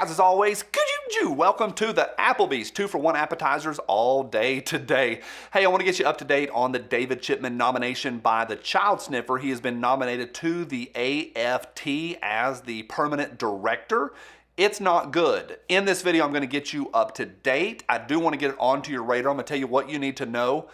guys, as always, welcome to the Applebee's 2-for-1 appetizers all day today. Hey, I want to get you up to date on the David Chipman nomination by the child sniffer. He has been nominated to the AFT as the permanent director. It's not good. In this video, I'm going to get you up to date. I do want to get it onto your radar. I'm going to tell you what you need to know.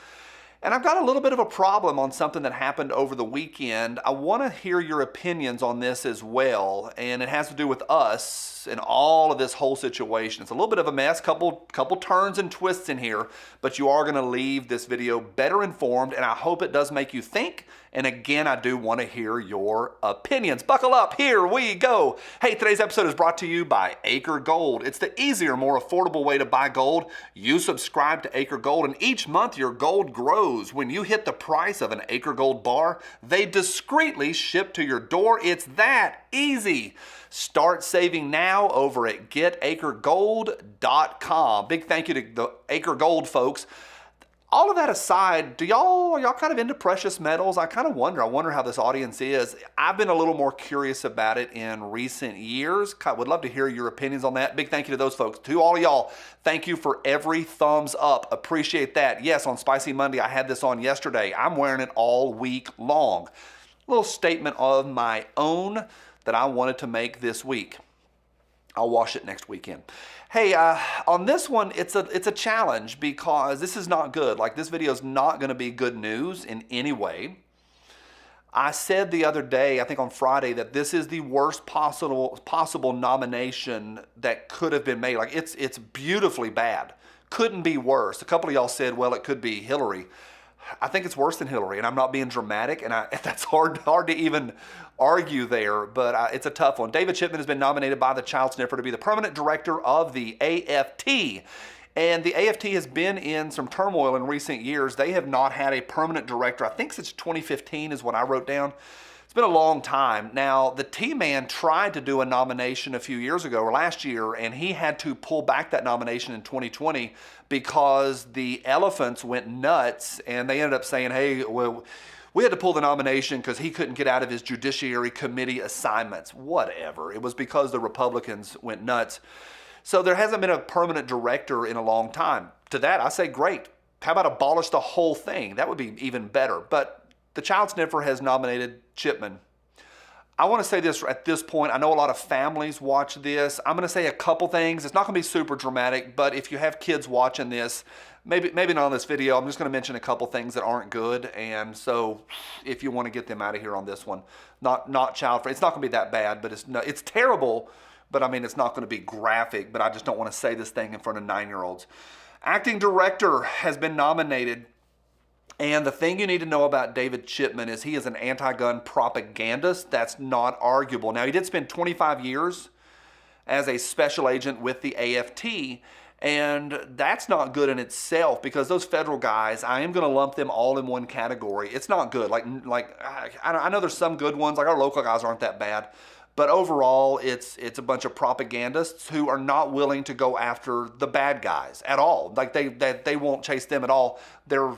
And I've got a little bit of a problem on something that happened over the weekend. I want to hear your opinions on this as well, and it has to do with us and all of this whole situation. It's a little bit of a mess, couple turns and twists in here, but you are going to leave this video better informed, and I hope it does make you think. And again, I do want to hear your opinions. Buckle up, here we go. Hey, today's episode is brought to you by Acre Gold. It's the easier, more affordable way to buy gold. You subscribe to Acre Gold, and each month your gold grows. When you hit the price of an Acre Gold bar, they discreetly ship to your door. It's that easy. Start saving now over at getacregold.com. Big thank you to the Acre Gold folks. All of that aside, are y'all kind of into precious metals? I wonder how this audience is. I've been a little more curious about it in recent years. Would love to hear your opinions on that. Big thank you to those folks. To all of y'all, thank you for every thumbs up. Appreciate that. Yes, on Spicy Monday, I had this on yesterday. I'm wearing it all week long. A little statement of my own that I wanted to make this week. I'll wash it next weekend. Hey, on this one, it's a challenge because this is not good. Like, this video is not going to be good news in any way. I said the other day, I think on Friday, that this is the worst possible nomination that could have been made. Like, it's beautifully bad. Couldn't be worse. A couple of y'all said, well, it could be Hillary. I think it's worse than Hillary, and I'm not being dramatic, and that's hard to even argue there, but it's a tough one. David Chipman has been nominated by the child sniffer to be the permanent director of the AFT, and the AFT has been in some turmoil in recent years. They have not had a permanent director, I think since 2015 is what I wrote down. It's been a long time. Now, the T-Man tried to do a nomination a few years ago, or last year, and he had to pull back that nomination in 2020 because the elephants went nuts, and they ended up saying, hey, well, we had to pull the nomination because he couldn't get out of his Judiciary Committee assignments. Whatever. It was because the Republicans went nuts. So there hasn't been a permanent director in a long time. To that, I say, great. How about abolish the whole thing? That would be even better. But the child sniffer has nominated Chipman. I want to say this at this point. I know a lot of families watch this. I'm going to say a couple things. It's not going to be super dramatic, but if you have kids watching this, maybe not on this video, I'm just going to mention a couple things that aren't good. And so if you want to get them out of here on this one, not child friendly. It's not going to be that bad, but it's terrible. But I mean, it's not going to be graphic, but I just don't want to say this thing in front of 9-year-olds. Acting director has been nominated. And the thing you need to know about David Chipman is he is an anti-gun propagandist. That's not arguable. Now, he did spend 25 years as a special agent with the AFT, and that's not good in itself because those federal guys, I am going to lump them all in one category. It's not good. Like I know there's some good ones. Like, our local guys aren't that bad. But overall, it's a bunch of propagandists who are not willing to go after the bad guys at all. Like, they won't chase them at all. They're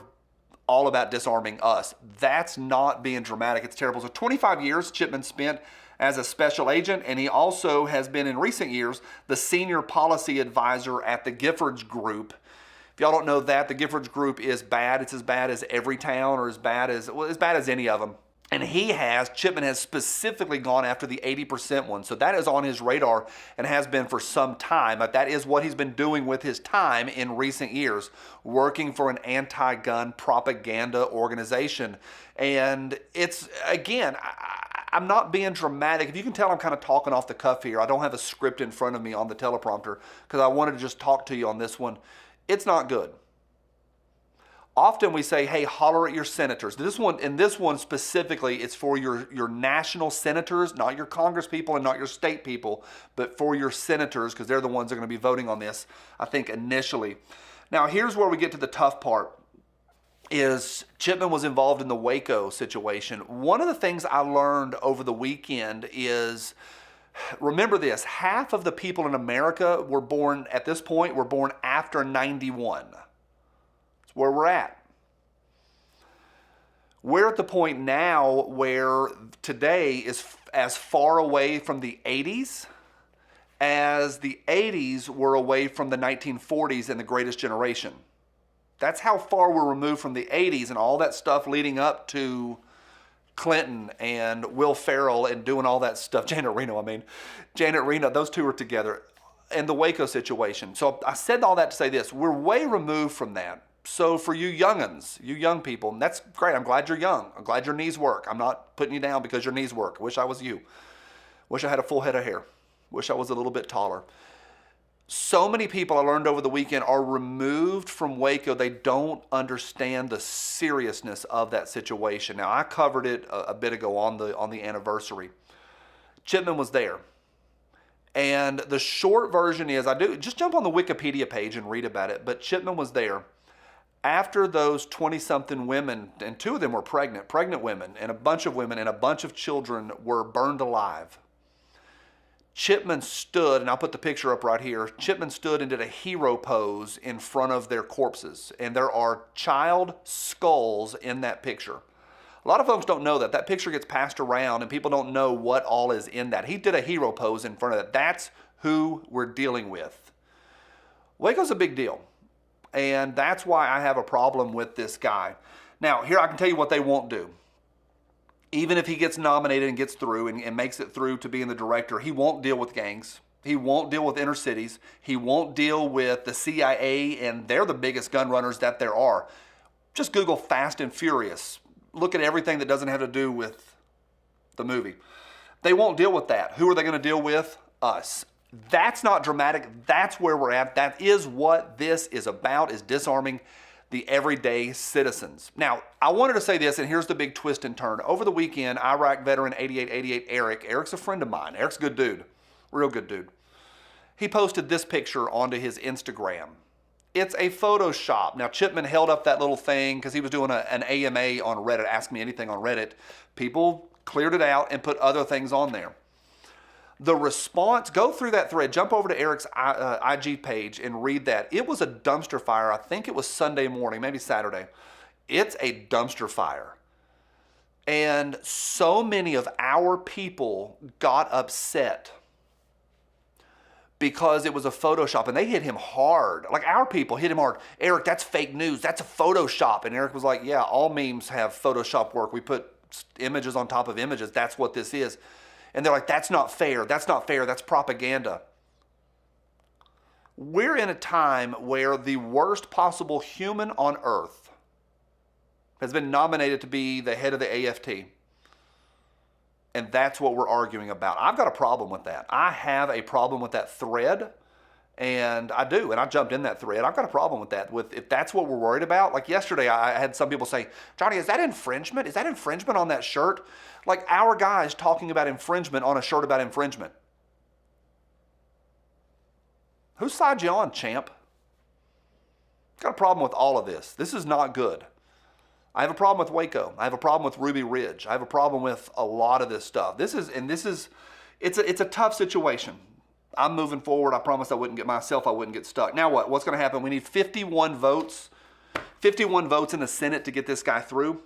all about disarming us. That's not being dramatic. It's terrible. So 25 years Chipman spent as a special agent, and he also has been in recent years the senior policy advisor at the Giffords Group. If y'all don't know that, the Giffords Group is bad. It's as bad as Everytown, or as bad as any of them. And Chipman has specifically gone after the 80% one. So that is on his radar and has been for some time. But that is what he's been doing with his time in recent years, working for an anti-gun propaganda organization. And it's, again, I'm not being dramatic. If you can tell, I'm kind of talking off the cuff here. I don't have a script in front of me on the teleprompter because I wanted to just talk to you on this one. It's not good. Often we say, hey, holler at your senators. This one specifically, it's for your national senators, not your Congress people and not your state people, but for your senators, because they're the ones that are going to be voting on this, I think, initially. Now, here's where we get to the tough part, is Chipman was involved in the Waco situation. One of the things I learned over the weekend is, remember this, half of the people in America were born after 91. Where we're at. We're at the point now where today is as far away from the 80s as the 80s were away from the 1940s and the Greatest Generation. That's how far we're removed from the 80s and all that stuff leading up to Clinton and Will Ferrell and doing all that stuff. Janet Reno, those two are together. And the Waco situation. So I said all that to say this. We're way removed from that. So for you young'uns, you young people, and that's great. I'm glad you're young. I'm glad your knees work. I'm not putting you down because your knees work. Wish I was you. Wish I had a full head of hair. Wish I was a little bit taller. So many people I learned over the weekend are removed from Waco. They don't understand the seriousness of that situation. Now, I covered it a bit ago on the anniversary. Chipman was there. And the short version is, just jump on the Wikipedia page and read about it, but Chipman was there. After those 20-something women, and 2 of them were pregnant women, and a bunch of women and a bunch of children were burned alive. Chipman stood, and I'll put the picture up right here. Chipman stood and did a hero pose in front of their corpses, and there are child skulls in that picture. A lot of folks don't know that. That picture gets passed around, and people don't know what all is in that. He did a hero pose in front of that. That's who we're dealing with. Waco's a big deal. And that's why I have a problem with this guy. Now, here I can tell you what they won't do. Even if he gets nominated and gets through and makes it through to being the director, he won't deal with gangs. He won't deal with inner cities. He won't deal with the CIA, and they're the biggest gun runners that there are. Just Google Fast and Furious. Look at everything that doesn't have to do with the movie. They won't deal with that. Who are they going to deal with? Us. That's not dramatic. That's where we're at. That is what this is about, is disarming the everyday citizens. Now, I wanted to say this, and here's the big twist and turn. Over the weekend, Iraq veteran 8888 Eric's a friend of mine. Eric's a good dude, real good dude. He posted this picture onto his Instagram. It's a Photoshop. Now, Chipman held up that little thing because he was doing an AMA on Reddit, Ask Me Anything on Reddit. People cleared it out and put other things on there. The response, go through that thread, jump over to Eric's IG page and read that. It was a dumpster fire. I think it was Sunday morning, maybe Saturday. It's a dumpster fire. And so many of our people got upset because it was a Photoshop, and they hit him hard. Like, our people hit him hard. Eric, that's fake news. That's a Photoshop. And Eric was like, yeah, all memes have Photoshop work. We put images on top of images. That's what this is. And they're like, that's not fair. That's not fair. That's propaganda. We're in a time where the worst possible human on earth has been nominated to be the head of the AFT. And that's what we're arguing about. I've got a problem with that. I have a problem with that thread. And I do. And I jumped in that thread. I've got a problem with that. If that's what we're worried about. Like yesterday, I had some people say, Johnny, is that infringement? Is that infringement on that shirt? Like, our guys talking about infringement on a shirt about infringement. Whose side you on, champ? Got a problem with all of this. This is not good. I have a problem with Waco. I have a problem with Ruby Ridge. I have a problem with a lot of this stuff. It's a tough situation. I'm moving forward. I promised I wouldn't get stuck. Now what? What's going to happen? We need 51 votes. 51 votes in the Senate to get this guy through.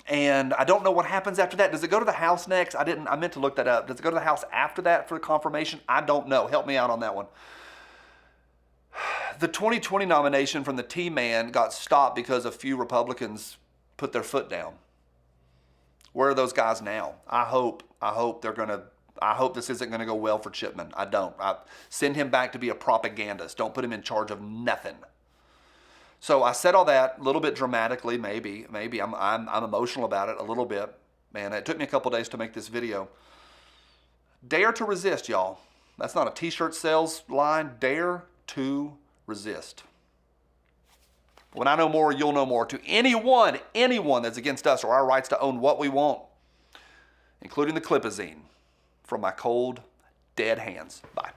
And I don't know what happens after that. Does it go to the House next? I meant to look that up. Does it go to the House after that for confirmation? I don't know. Help me out on that one. The 2020 nomination from the T-Man got stopped because a few Republicans put their foot down. Where are those guys now? I hope this isn't going to go well for Chipman. I send him back to be a propagandist. Don't put him in charge of nothing. So I said all that a little bit dramatically, maybe. I'm emotional about it a little bit. Man, it took me a couple days to make this video. Dare to resist, y'all. That's not a t-shirt sales line. Dare to resist. When I know more, you'll know more. To anyone that's against us or our rights to own what we want, including the clipazine, from my cold, dead hands. Bye.